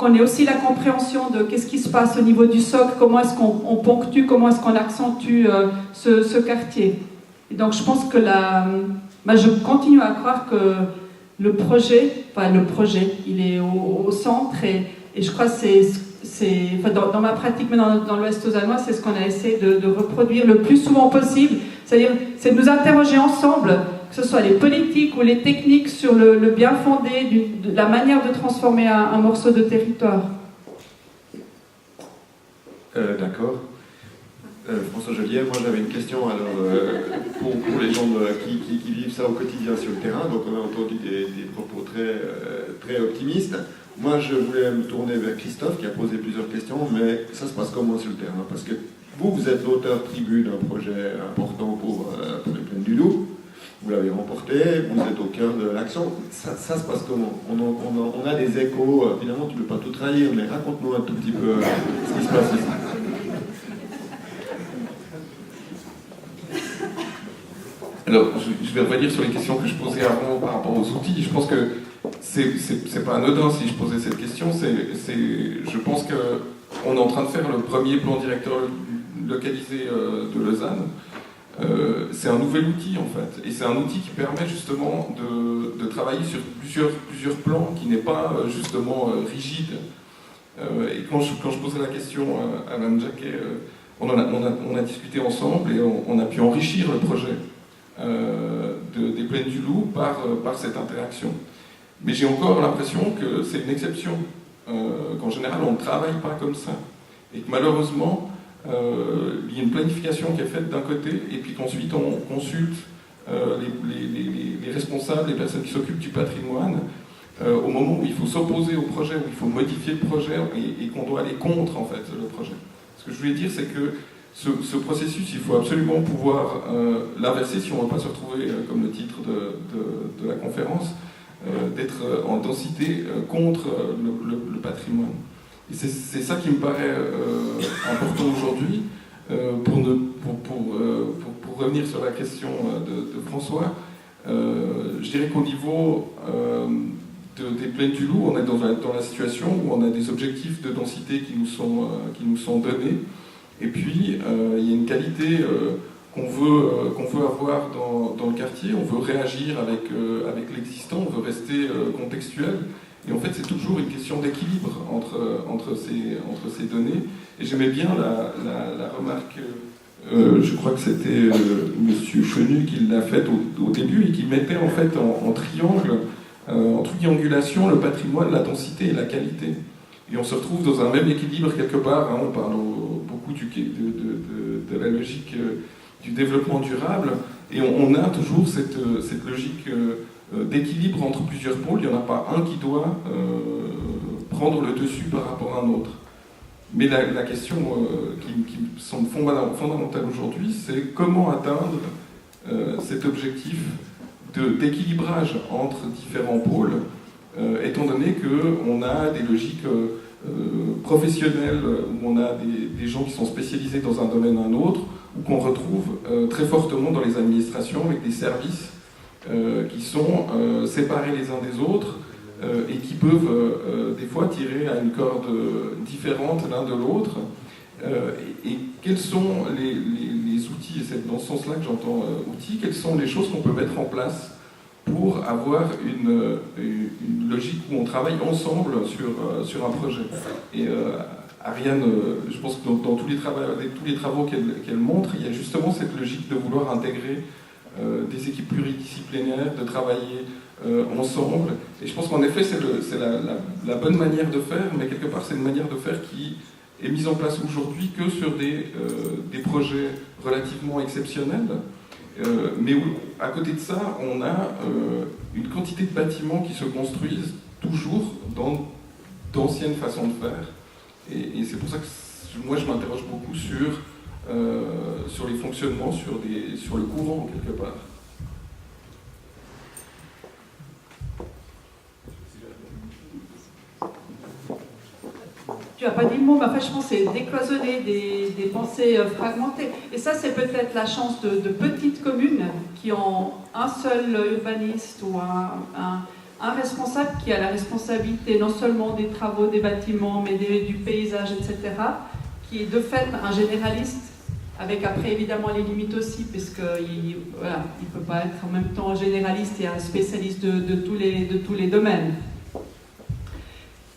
qu'on ait aussi la compréhension de qu'est-ce qui se passe au niveau du socle, comment est-ce qu'on ponctue, comment est-ce qu'on accentue ce quartier. Et donc je pense que je continue à croire que le projet, il est au centre et je crois que dans ma pratique, mais dans l'Ouest lausannois, c'est ce qu'on a essayé de reproduire le plus souvent possible, c'est-à-dire c'est de nous interroger ensemble, que ce soit les politiques ou les techniques, sur le bien fondé de la manière de transformer un morceau de territoire. D'accord. François Joliet, moi j'avais une question pour les gens qui vivent ça au quotidien sur le terrain. Donc on a entendu des propos très optimistes. Moi je voulais me tourner vers Christophe qui a posé plusieurs questions, mais ça se passe comment sur le terrain? Parce que vous êtes l'auteur tribut d'un projet important pour les Plaines du Loup. Vous l'avez remporté, vous êtes au cœur de l'action. Ça se passe comment? On a des échos, évidemment tu ne peux pas tout trahir, mais raconte-nous un tout petit peu ce qui se passe ici. Alors, je vais revenir sur les questions que je posais avant par rapport aux outils. Je pense que c'est pas anodin si je posais cette question. Je pense qu'on est en train de faire le premier plan directeur localisé de Lausanne. C'est un nouvel outil en fait, et c'est un outil qui permet justement de travailler sur plusieurs plans, qui n'est pas justement rigide. Et quand je posais la question à Mme Jacquet, on a discuté ensemble et on a pu enrichir le projet des Plaines du Loup par cette interaction. Mais j'ai encore l'impression que c'est une exception, qu'en général on ne travaille pas comme ça, et que malheureusement il y a une planification qui est faite d'un côté, et puis qu'ensuite on consulte les responsables, les personnes qui s'occupent du patrimoine, au moment où il faut s'opposer au projet, où il faut modifier le projet, et qu'on doit aller contre en fait le projet. Ce que je voulais dire, c'est que ce processus, il faut absolument pouvoir l'inverser si on ne veut pas se retrouver, comme le titre de la conférence, d'être en densité contre le patrimoine. Et c'est ça qui me paraît important aujourd'hui. Pour revenir sur la question de François, je dirais qu'au niveau des Plaines du Loup, on est dans la situation où on a des objectifs de densité qui nous sont donnés. Et puis, il y a une qualité qu'on veut avoir dans le quartier. On veut réagir avec l'existant, on veut rester contextuel. Et en fait, c'est toujours une question d'équilibre entre ces données. Et j'aimais bien la remarque, je crois que c'était M. Chenu qui l'a faite au début, et qui mettait en fait en triangle, en triangulation, le patrimoine, la densité et la qualité. Et on se retrouve dans un même équilibre quelque part. On parle beaucoup de la logique du développement durable, et on a toujours cette logique d'équilibre entre plusieurs pôles. Il n'y en a pas un qui doit prendre le dessus par rapport à un autre. Mais la question qui me semble fondamentale aujourd'hui, c'est comment atteindre cet objectif d'équilibrage entre différents pôles, étant donné qu'on a des logiques professionnelles, où on a des gens qui sont spécialisés dans un domaine ou un autre, ou qu'on retrouve très fortement dans les administrations avec des services qui sont séparés les uns des autres, et qui peuvent des fois tirer à une corde différente l'un de l'autre. Et quels sont les outils, et c'est dans ce sens-là que j'entends outils, quelles sont les choses qu'on peut mettre en place pour avoir une logique où on travaille ensemble sur un projet. Et Ariane, je pense que dans tous les travaux qu'elle montre, il y a justement cette logique de vouloir intégrer des équipes pluridisciplinaires, de travailler ensemble. Et je pense qu'en effet, c'est la bonne manière de faire, mais quelque part, c'est une manière de faire qui est mise en place aujourd'hui que sur des projets relativement exceptionnels. Mais où, à côté de ça, on a une quantité de bâtiments qui se construisent toujours dans d'anciennes façons de faire. Et c'est pour ça que moi, je m'interroge beaucoup sur les fonctionnements, sur le courant, quelque part. Tu n'as pas dit le mot, mais enfin, je pense que c'est décloisonner des pensées fragmentées. Et ça, c'est peut-être la chance de petites communes qui ont un seul urbaniste ou un responsable qui a la responsabilité non seulement des travaux, des bâtiments, mais du paysage, etc., qui est de fait un généraliste, avec après évidemment les limites aussi, puisqu'il ne peut pas être en même temps généraliste et un spécialiste de tous les domaines.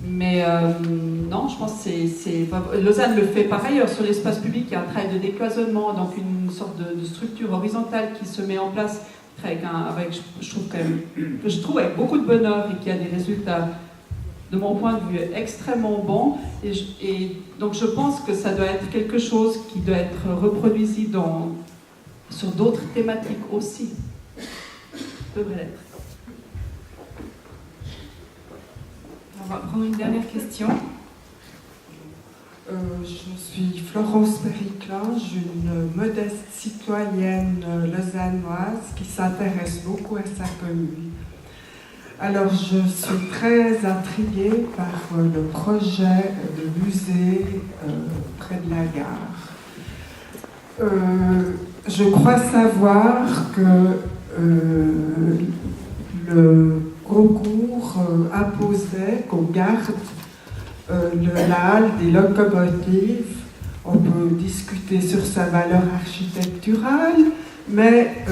Mais non, je pense que Lausanne le fait par ailleurs sur l'espace public. Il y a un travail de décloisonnement, donc une sorte de structure horizontale qui se met en place je trouve avec beaucoup de bonheur et qui a des résultats, de mon point de vue, extrêmement bons. Et donc je pense que ça doit être quelque chose qui doit être reproduit sur d'autres thématiques aussi. Devrait l'être. On va prendre une dernière question. Je suis Florence Périclin, une modeste citoyenne lausannoise qui s'intéresse beaucoup à sa commune. Alors je suis très intriguée par le projet de musée près de la gare. Je crois savoir que le concours imposait qu'on garde la halle des locomotives. On peut discuter sur sa valeur architecturale, mais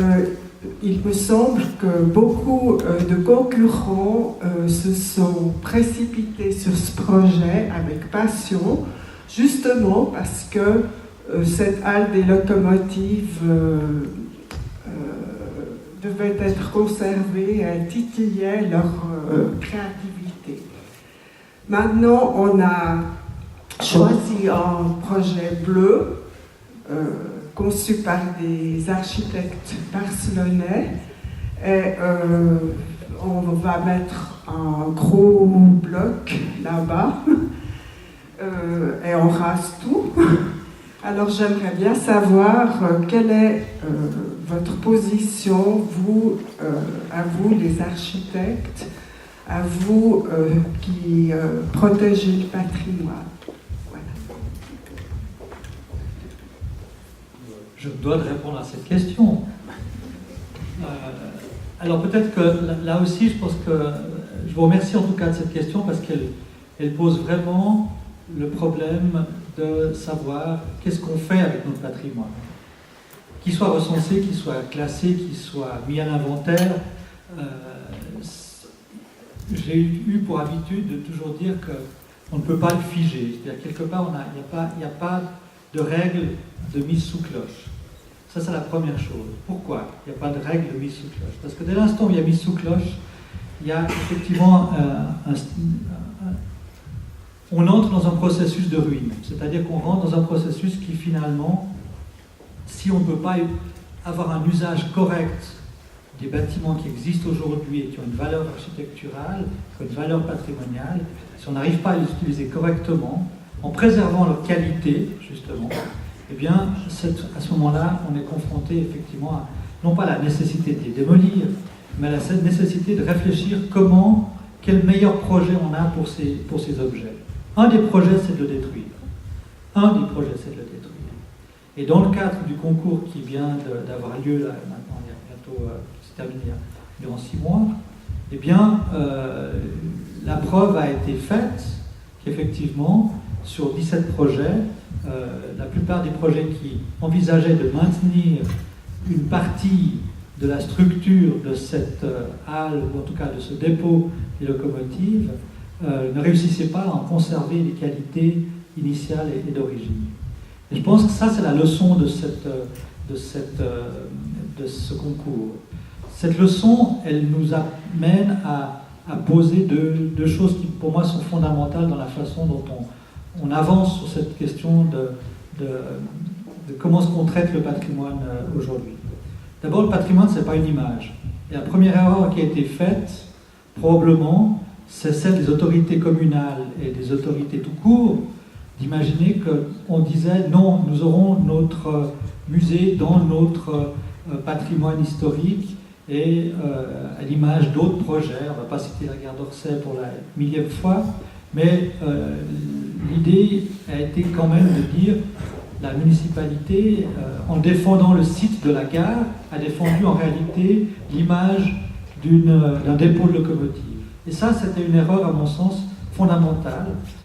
il me semble que beaucoup de concurrents se sont précipités sur ce projet avec passion, justement parce que cette halle des locomotives devait être conservée, elle titillait leur créativité. Maintenant, on a choisi un projet bleu conçu par des architectes barcelonais et on va mettre un gros bloc là-bas et on rase tout. Alors j'aimerais bien savoir quelle est votre position, à vous les architectes, à vous qui protégez le patrimoine. Voilà. Je dois répondre à cette question. Alors peut-être que là aussi, je pense que je vous remercie en tout cas de cette question parce qu'elle pose vraiment le problème de savoir qu'est-ce qu'on fait avec notre patrimoine. Qu'il soit recensé, qu'il soit classé, qu'il soit mis à l'inventaire. J'ai eu pour habitude de toujours dire qu'on ne peut pas le figer. C'est-à-dire quelque part, il n'y a pas de règle de mise sous cloche. Ça, c'est la première chose. Pourquoi il n'y a pas de règle de mise sous cloche? Parce que dès l'instant où il y a mise sous cloche, il y a effectivement on entre dans un processus de ruine. C'est-à-dire qu'on rentre dans un processus qui finalement, si on ne peut pas avoir un usage correct des bâtiments qui existent aujourd'hui et qui ont une valeur architecturale, qui ont une valeur patrimoniale, si on n'arrive pas à les utiliser correctement, en préservant leur qualité, justement, eh bien, à ce moment-là, on est confronté effectivement à, non pas la nécessité de les démolir, mais à la nécessité de réfléchir quel meilleur projet on a pour ces objets. Un des projets, c'est de le détruire. Et dans le cadre du concours qui vient d'avoir lieu, là, maintenant, il y a bientôt, qui se termine durant 6 mois, eh bien, la preuve a été faite qu'effectivement, sur 17 projets, la plupart des projets qui envisageaient de maintenir une partie de la structure de cette halle, ou en tout cas de ce dépôt des locomotives, ne réussissaient pas à en conserver les qualités initiales et d'origine. Et je pense que ça, c'est la leçon de ce concours. Cette leçon, elle nous amène à poser deux choses qui, pour moi, sont fondamentales dans la façon dont on avance sur cette question de comment est-ce qu'on traite le patrimoine aujourd'hui. D'abord, le patrimoine, ce n'est pas une image. Et la première erreur qui a été faite, probablement, c'est celle des autorités communales et des autorités tout court, d'imaginer qu'on disait non, nous aurons notre musée dans notre patrimoine historique et à l'image d'autres projets, on ne va pas citer la gare d'Orsay pour la 1000e fois, mais l'idée a été quand même de dire la municipalité, en défendant le site de la gare, a défendu en réalité l'image d'un dépôt de locomotive. Et ça, c'était une erreur, à mon sens, fondamentale.